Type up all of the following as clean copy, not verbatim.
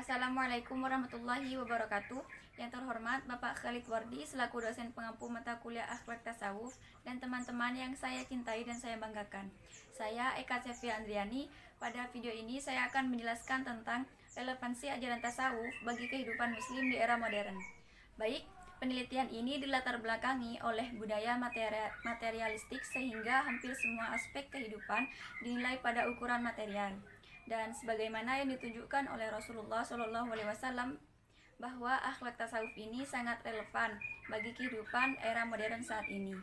Assalamualaikum warahmatullahi wabarakatuh. Yang terhormat Bapak Khalid Wardi selaku dosen pengampu mata kuliah akhlak tasawuf dan teman-teman yang saya cintai dan saya banggakan. Saya Eka Sevia Andriani. Pada video ini saya akan menjelaskan tentang relevansi ajaran tasawuf bagi kehidupan muslim di era modern. Baik, penelitian ini dilatar belakangi oleh budaya materialistik sehingga hampir semua aspek kehidupan dinilai pada ukuran material. Dan sebagaimana yang ditunjukkan oleh Rasulullah SAW bahwa akhlak tasawuf ini sangat relevan bagi kehidupan era modern saat ini.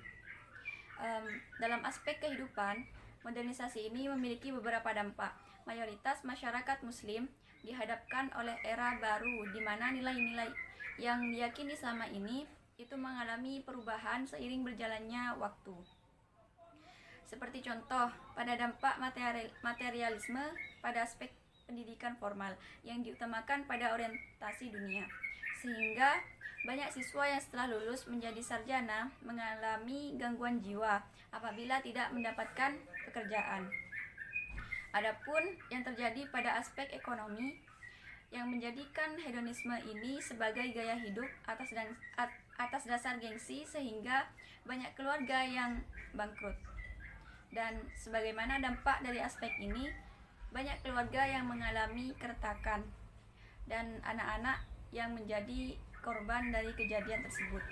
Dalam aspek kehidupan, modernisasi ini memiliki beberapa dampak. Mayoritas masyarakat muslim dihadapkan oleh era baru di mana nilai-nilai yang diyakini selama ini itu mengalami perubahan seiring berjalannya waktu. Seperti contoh, pada dampak materialisme pada aspek pendidikan formal yang diutamakan pada orientasi dunia, sehingga banyak siswa yang setelah lulus menjadi sarjana mengalami gangguan jiwa apabila tidak mendapatkan pekerjaan. Adapun yang terjadi pada aspek ekonomi yang menjadikan hedonisme ini sebagai gaya hidup atas dasar gengsi sehingga banyak keluarga yang bangkrut. Dan sebagaimana dampak dari aspek ini, banyak keluarga yang mengalami keretakan dan anak-anak yang menjadi korban dari kejadian tersebut.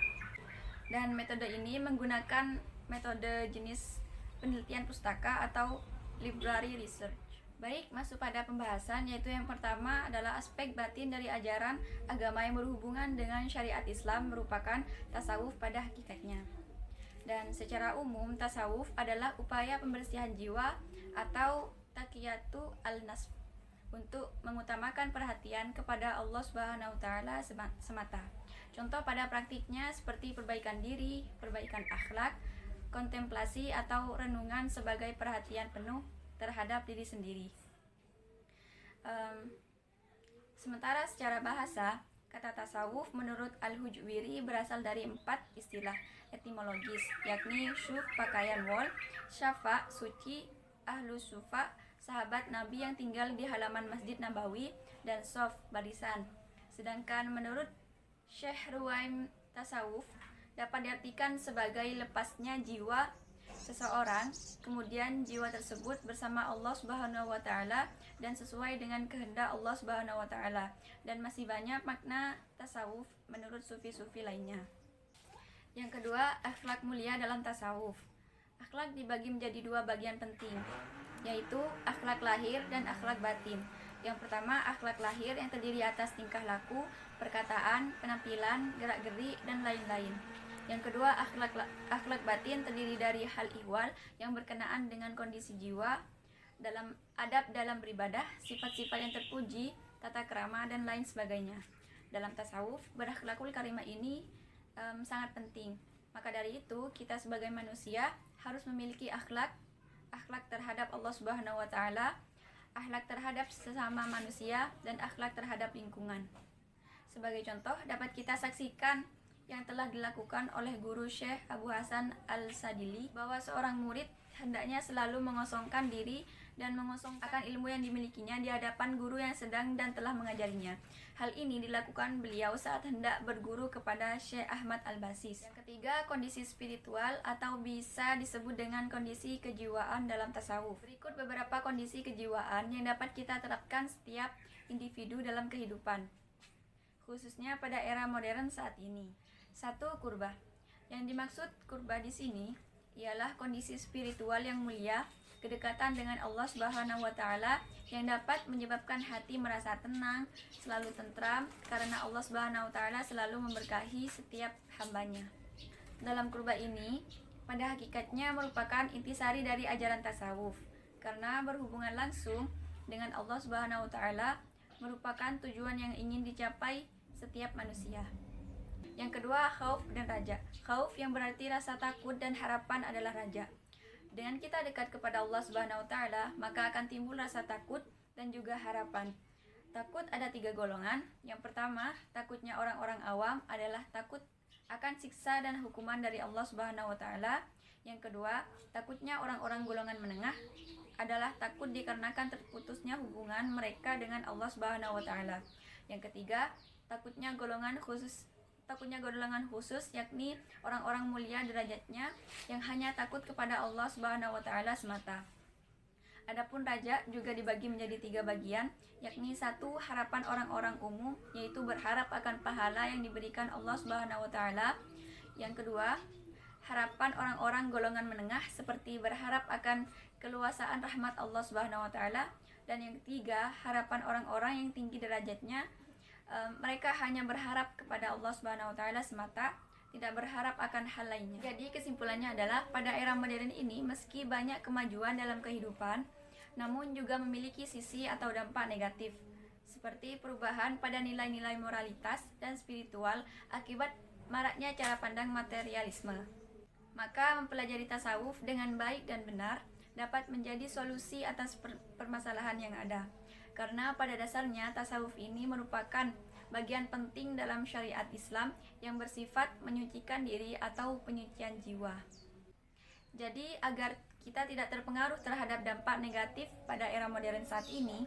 Dan metode ini menggunakan metode jenis penelitian pustaka atau library research. Baik, masuk pada pembahasan, yaitu yang pertama adalah aspek batin dari ajaran agama yang berhubungan dengan syariat Islam merupakan tasawuf pada hakikatnya. Dan secara umum, tasawuf adalah upaya pembersihan jiwa atau taqiyatu al-nafs untuk mengutamakan perhatian kepada Allah Subhanahu wa taala semata. Contoh pada praktiknya seperti perbaikan diri, perbaikan akhlak, kontemplasi atau renungan sebagai perhatian penuh terhadap diri sendiri. Sementara secara bahasa, kata tasawuf menurut Al-Hujwiri berasal dari 4 istilah etimologis, yakni syuf pakaian wol, syafa suci, ahlus sufa sahabat Nabi yang tinggal di halaman Masjid Nabawi, dan sof barisan. Sedangkan menurut Syekh Ruwaim, tasawuf dapat diartikan sebagai lepasnya jiwa seseorang, kemudian jiwa tersebut bersama Allah Subhanahu wa taala dan sesuai dengan kehendak Allah Subhanahu wa taala. Dan masih banyak makna tasawuf menurut sufi-sufi lainnya. Yang kedua, akhlak mulia dalam tasawuf. Akhlak dibagi menjadi 2 bagian penting, yaitu akhlak lahir dan akhlak batin. Yang pertama, akhlak lahir yang terdiri atas tingkah laku, perkataan, penampilan, gerak-gerik, dan lain-lain. Yang kedua, akhlak batin terdiri dari hal ihwal yang berkenaan dengan kondisi jiwa, dalam adab dalam beribadah, sifat-sifat yang terpuji, tata krama, dan lain sebagainya. Dalam tasawuf, berakhlakul karimah ini sangat penting. Maka dari itu, kita sebagai manusia harus memiliki akhlak terhadap Allah Subhanahu wa taala, akhlak terhadap sesama manusia, dan akhlak terhadap lingkungan. Sebagai contoh, dapat kita saksikan yang telah dilakukan oleh guru Syekh Abu Hasan Al-Sadili bahwa seorang murid hendaknya selalu mengosongkan diri dan mengosongkan ilmu yang dimilikinya di hadapan guru yang sedang dan telah mengajarinya. Hal ini dilakukan beliau saat hendak berguru kepada Syekh Ahmad Al-Basis. Yang ketiga, kondisi spiritual atau bisa disebut dengan kondisi kejiwaan dalam tasawuf. Berikut beberapa kondisi kejiwaan yang dapat kita terapkan setiap individu dalam kehidupan, khususnya pada era modern saat ini. 1. Kurbah. Yang dimaksud kurbah di sini ialah kondisi spiritual yang mulia, kedekatan dengan Allah Subhanahu wa taala yang dapat menyebabkan hati merasa tenang, selalu tentram karena Allah Subhanahu wa taala selalu memberkahi setiap hambanya. Dalam kurbah ini pada hakikatnya merupakan intisari dari ajaran tasawuf karena berhubungan langsung dengan Allah Subhanahu wa taala merupakan tujuan yang ingin dicapai setiap manusia. Yang kedua, khauf dan raja. Khauf yang berarti rasa takut dan harapan adalah raja. Dengan kita dekat kepada Allah Subhanahu wa taala, maka akan timbul rasa takut dan juga harapan. Takut ada 3 golongan. Yang pertama, takutnya orang-orang awam adalah takut akan siksa dan hukuman dari Allah Subhanahu wa taala. Yang kedua, takutnya orang-orang golongan menengah adalah takut dikarenakan terputusnya hubungan mereka dengan Allah Subhanahu wa taala. Yang ketiga, takutnya golongan khusus yakni orang-orang mulia derajatnya yang hanya takut kepada Allah Subhanahu wa taala semata. Adapun raja juga dibagi menjadi 3 bagian, yakni 1 harapan orang-orang umum, yaitu berharap akan pahala yang diberikan Allah Subhanahu wa taala. Yang kedua, harapan orang-orang golongan menengah seperti berharap akan keluasaan rahmat Allah Subhanahu wa taala. Dan yang ketiga, harapan orang-orang yang tinggi derajatnya, mereka hanya berharap kepada Allah Subhanahu wa taala semata, tidak berharap akan hal lainnya. Jadi kesimpulannya adalah pada era modern ini meski banyak kemajuan dalam kehidupan, namun juga memiliki sisi atau dampak negatif seperti perubahan pada nilai-nilai moralitas dan spiritual akibat maraknya cara pandang materialisme. Maka mempelajari tasawuf dengan baik dan benar dapat menjadi solusi atas permasalahan yang ada. Karena pada dasarnya tasawuf ini merupakan bagian penting dalam syariat Islam yang bersifat menyucikan diri atau penyucian jiwa. Jadi agar kita tidak terpengaruh terhadap dampak negatif pada era modern saat ini,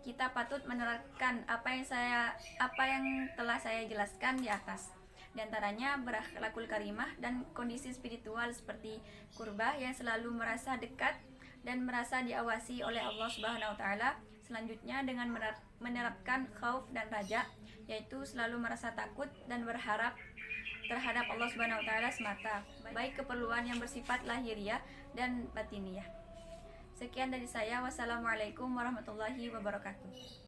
kita patut menerapkan apa yang telah saya jelaskan di atas. Di antaranya berakhlakul karimah dan kondisi spiritual seperti kurbah yang selalu merasa dekat dan merasa diawasi oleh Allah Subhanahu wa taala. Selanjutnya dengan menerapkan khauf dan raja, yaitu selalu merasa takut dan berharap terhadap Allah Subhanahu wa taala semata, baik keperluan yang bersifat lahiriah dan batiniah. Sekian dari saya. Wassalamualaikum warahmatullahi wabarakatuh.